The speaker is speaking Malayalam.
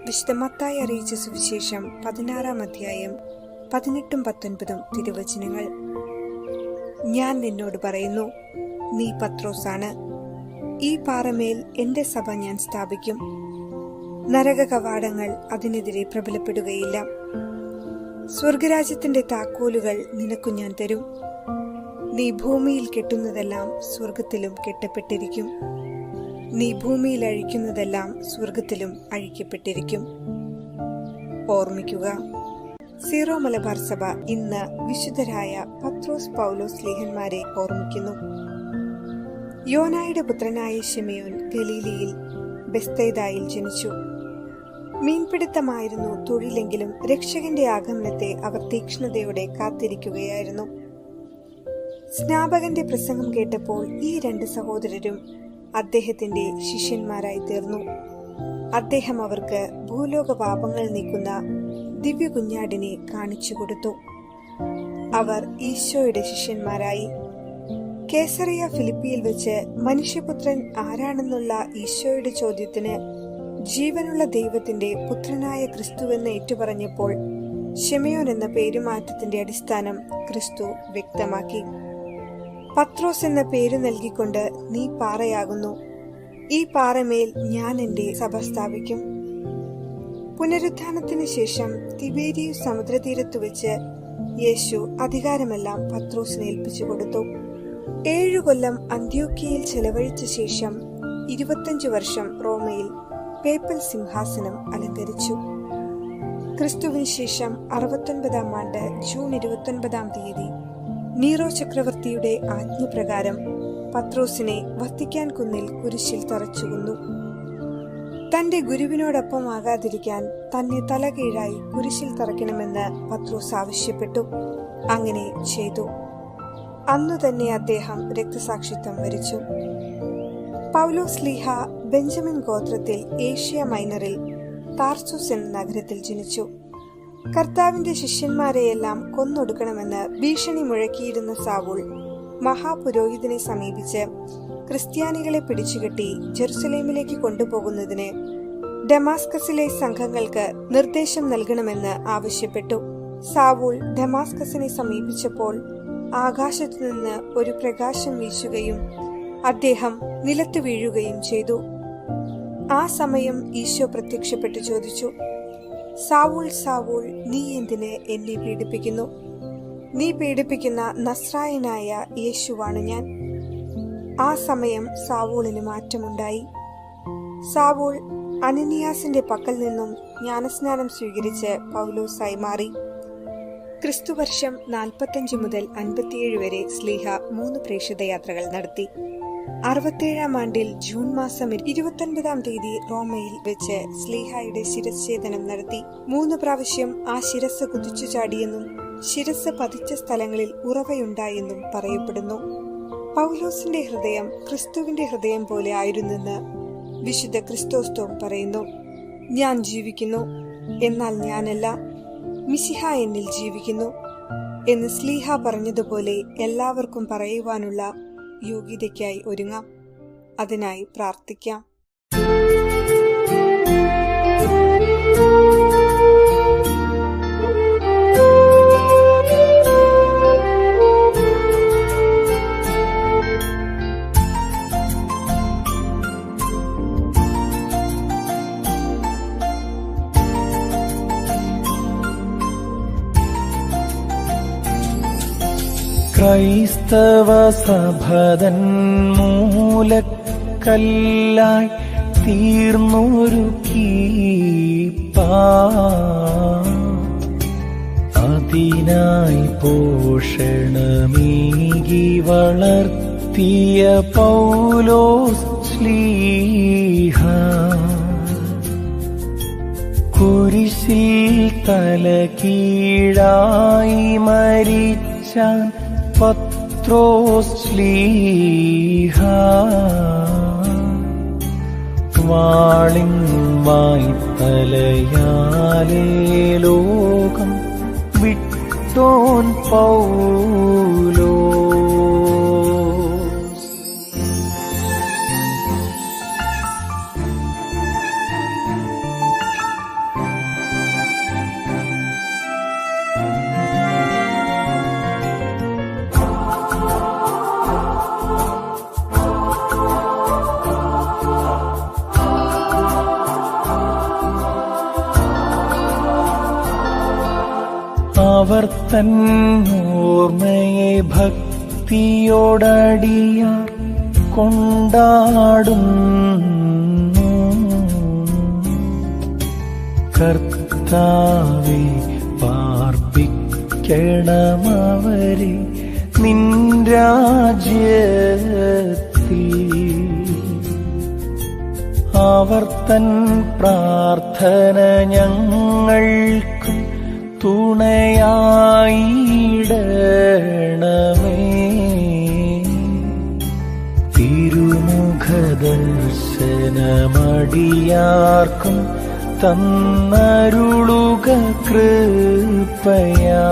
വിശുദ്ധ മത്തായി അറിയിച്ച സുവിശേഷം 16-ാം അധ്യായം 18-19 തിരുവചനങ്ങൾ. ഞാൻ നിന്നോട് പറയുന്നു, നീ പത്രോസാണ്. ഈ പാറമേൽ എന്റെ സഭ ഞാൻ സ്ഥാപിക്കും. നരക കവാടങ്ങൾ അതിനെതിരെ പ്രബലപ്പെടുകയില്ല. സ്വർഗരാജ്യത്തിന്റെ താക്കോലുകൾ നിനക്കു ഞാൻ തരും. നീ ഭൂമിയിൽ കെട്ടുന്നതെല്ലാം സ്വർഗത്തിലും കെട്ടപ്പെട്ടിരിക്കും. നീ ഭൂമിയിൽ അഴിക്കുന്നതെല്ലാം സ്വർഗത്തിലും അഴിക്കപ്പെട്ടിരിക്കും. ഓർമ്മിക്കുക, സീറോ മലബാർ സഭ ഇന്ന് വിശുദ്ധരായ പത്രോസ്, പൗലോസ് സ്ലീഹന്മാരെ ഓർമ്മിക്കുന്നു. യോനായുടെ പുത്രനായ ശിമയോൻ ഗലീലയിൽ ബെസ്തൈദായിൽ ജനിച്ചു. മീൻപിടുത്തമായിരുന്നു തൊഴിലെങ്കിലും രക്ഷകന്റെ ആഗമനത്തെ അവർ തീക്ഷ്ണതയോടെ കാത്തിരിക്കുകയായിരുന്നു. സ്നാപകന്റെ പ്രസംഗം കേട്ടപ്പോൾ ഈ രണ്ട് സഹോദരരും അദ്ദേഹത്തിന്റെ ശിഷ്യന്മാരായി തീർന്നു. അദ്ദേഹം അവർക്ക് ഭൂലോക പാപങ്ങൾ നീക്കുന്ന ദിവ്യ കുഞ്ഞാടിനെ കാണിച്ചു കൊടുത്തു. അവർ ഈശോയുടെ ശിഷ്യന്മാരായി. കേസറിയ ഫിലിപ്പിയിൽ വെച്ച് മനുഷ്യപുത്രൻ ആരാണെന്നുള്ള ഈശോയുടെ ചോദ്യത്തിന് ജീവനുള്ള ദൈവത്തിന്റെ പുത്രനായ ക്രിസ്തുവെന്ന് ഏറ്റുപറഞ്ഞപ്പോൾ ശിമയോൻ എന്ന പേരുമാറ്റത്തിന്റെ അടിസ്ഥാനം ക്രിസ്തു വ്യക്തമാക്കി. പത്രോസ് എന്ന പേര് നൽകിക്കൊണ്ട് നീ പാറയാകുന്നു, ഈ പാറമേൽ ഞാൻ എന്റെ സഭ സ്ഥാപിക്കും. പുനരുത്ഥാനത്തിന് ശേഷം തിബേരിയൂസ് സമുദ്രതീരത്തു വെച്ച് യേശു അധികാരമെല്ലാം പത്രോസിനെ ഏൽപ്പിച്ചു കൊടുത്തു. 7 കൊല്ലം അന്ത്യോക്യയിൽ ചെലവഴിച്ച ശേഷം 25 വർഷം റോമയിൽ പേപ്പൽ സിംഹാസനം അലങ്കരിച്ചു. ക്രിസ്തുവിന് ശേഷം 69-ാം ആണ്ട് ജൂൺ 29-ാം തീയതി നീറോ ചക്രവർത്തിയുടെ ആജ്ഞപ്രകാരം പത്രോസിനെ വത്തിക്കാൻ കുന്നിൽ കുരിശിൽ തറച്ചുകൊന്നു. തന്റെ ഗുരുവിനോടൊപ്പമാകാതിരിക്കാൻ തന്നെ തലകീഴായി കുരിശിൽ തറയ്ക്കണമെന്ന് പത്രോസ് ആവശ്യപ്പെട്ടു. അങ്ങനെ ചെയ്തു. അന്നു തന്നെ അദ്ദേഹം രക്തസാക്ഷിത്വം വരിച്ചു. പൗലോസ് സ്ലീഹ ബെഞ്ചമിൻ ഗോത്രത്തിൽ ഏഷ്യ മൈനറിൽ താർസൂസ് എന്ന നഗരത്തിൽ ജനിച്ചു. കർത്താവിന്റെ ശിഷ്യന്മാരെയെല്ലാം കൊന്നൊടുക്കണമെന്ന് ഭീഷണി മുഴക്കിയിരുന്ന സാവൂൾ മഹാപുരോഹിതനെ സമീപിച്ച് ക്രിസ്ത്യാനികളെ പിടിച്ചുകെട്ടി ജെറുസലേമിലേക്ക് കൊണ്ടുപോകുന്നതിന് ഡമാസ്കസിലെ സംഘങ്ങൾക്ക് നിർദ്ദേശം നൽകണമെന്ന് ആവശ്യപ്പെട്ടു. സാവൂൾ ഡമാസ്കസിനെ സമീപിച്ചപ്പോൾ ആകാശത്തു നിന്ന് ഒരു പ്രകാശം വീശുകയും അദ്ദേഹം നിലത്ത് വീഴുകയും ചെയ്തു. ആ സമയം ഈശോ പ്രത്യക്ഷപ്പെട്ട് ചോദിച്ചു, സാവൂൾ, സാവൂൾ, നീ എന്തിന് എന്നെ പീഡിപ്പിക്കുന്നു? നീ പീഡിപ്പിക്കുന്ന നസ്രായനായ യേശുവാണ് ഞാൻ. ആ സമയം സാവൂളിന് മാറ്റമുണ്ടായി. സാവൂൾ അനനിയാസിന്റെ പക്കൽ നിന്നും ജ്ഞാനസ്നാനം സ്വീകരിച്ച് പൗലോസായി മാറി. ക്രിസ്തുവർഷം 45 മുതൽ 57 വരെ സ്ലീഹ 3 പ്രേക്ഷിതയാത്രകൾ നടത്തി. 67-ാം ആണ്ടിൽ ജൂൺ മാസം 29-ാം തീയതി റോമയിൽ വെച്ച് സ്ലീഹായുടെ ശിരച്ഛേദനം നടത്തി. 3 പ്രാവശ്യം ആ ശിരസ് കുതിച്ചു ചാടിയെന്നും ശിരസ് പതിച്ച സ്ഥലങ്ങളിൽ ഉറവയുണ്ടായെന്നും പറയപ്പെടുന്നു. പൗലോസിന്റെ ഹൃദയം ക്രിസ്തുവിന്റെ ഹൃദയം പോലെ ആയിരുന്നെന്ന് വിശുദ്ധ ക്രിസ്തോസ്തോം പറയുന്നു. ഞാൻ ജീവിക്കുന്നു, എന്നാൽ ഞാനല്ല, മിശിഹ എന്നിൽ ജീവിക്കുന്നു എന്ന് സ്ലീഹ പറഞ്ഞതുപോലെ എല്ലാവർക്കും പറയുവാനുള്ള യോഗ്യതയ്ക്കായി ഒരുങ്ങാം. അതിനായി പ്രാർത്ഥിക്കാം. ക്രൈസ്തവ സഭതൻ മൂലക്കല്ലായി തീർന്നൊരു കീപ്പാ, അതിനായി പോഷണമേകി വളർത്തിയ പൗലോസ് ശ്ലീഹ, കുരിശിൽ തലകീഴായി മരിച്ചാൻ പത്രോസ് ശ്ലീഹ, വാളിൻ വായ്ത്തലയാലേ ലോകം വിട്ടോൻ പൗലോസ്. അവർ തന്നോർമ്മയെ ഭക്തിയോടടിയാർ കൊണ്ടാടുന്നു. കർത്താവേ, പാർപ്പിക്കണമവരെ നിൻ രാജ്യത്തിൽ. അവർ തൻ പ്രാർത്ഥന ഞങ്ങൾക്കും തുണയായിടണമേ. തിരുമുഖദർശനമടിയാർക്കും തന്നരുളുക കൃപയാ.